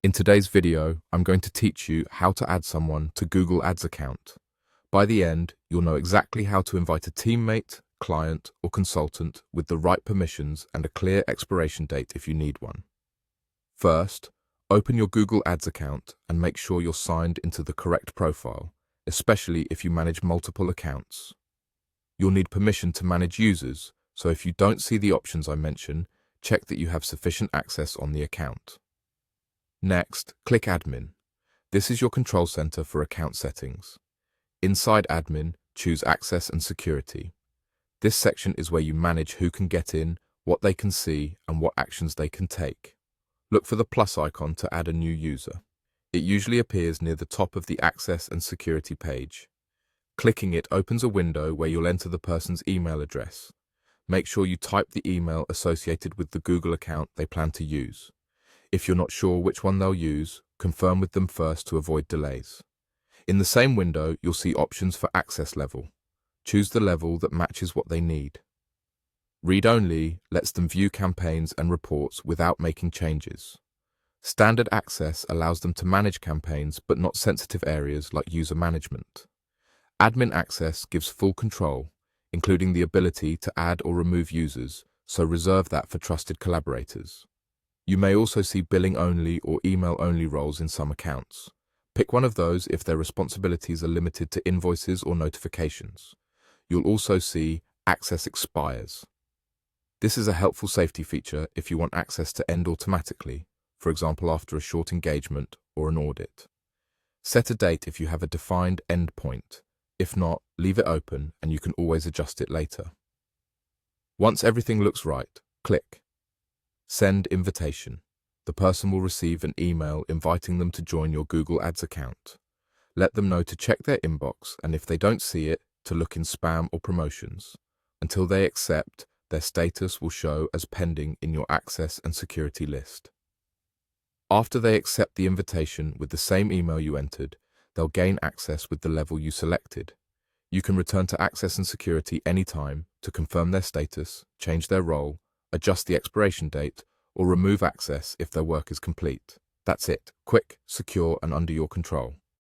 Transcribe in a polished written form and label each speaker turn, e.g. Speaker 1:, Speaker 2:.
Speaker 1: In today's video, I'm going to teach you how to add someone to Google Ads account. By the end, you'll know exactly how to invite a teammate, client, or consultant with the right permissions and a clear expiration date if you need one. First, open your Google Ads account and make sure you're signed into the correct profile, especially if you manage multiple accounts. You'll need permission to manage users, so if you don't see the options I mention, check that you have sufficient access on the account. Next, click Admin. This is your control center for account settings. Inside Admin, choose Access and Security. This section is where you manage who can get in, what they can see, and what actions they can take. Look for the plus icon to add a new user. It usually appears near the top of the Access and Security page. Clicking it opens a window where you'll enter the person's email address. Make sure you type the email associated with the Google account they plan to use. If you're not sure which one they'll use, confirm with them first to avoid delays. In the same window, you'll see options for access level. Choose the level that matches what they need. Read Only lets them view campaigns and reports without making changes. Standard Access allows them to manage campaigns but not sensitive areas like user management. Admin Access gives full control, including the ability to add or remove users, so reserve that for trusted collaborators. You may also see billing only or email only roles in some accounts. Pick one of those if their responsibilities are limited to invoices or notifications. You'll also see Access Expires. This is a helpful safety feature if you want access to end automatically, for example after a short engagement or an audit. Set a date if you have a defined end point. If not, leave it open and you can always adjust it later. Once everything looks right, click Send Invitation. The person will receive an email inviting them to join your Google Ads account. Let them know to check their inbox and if they don't see it, to look in spam or promotions. Until they accept, their status will show as pending in your Access and Security list. After they accept the invitation with the same email you entered, they'll gain access with the level you selected. You can return to Access and Security anytime to confirm their status, change their role, adjust the expiration date, or remove access if their work is complete. That's it. Quick, secure, and under your control.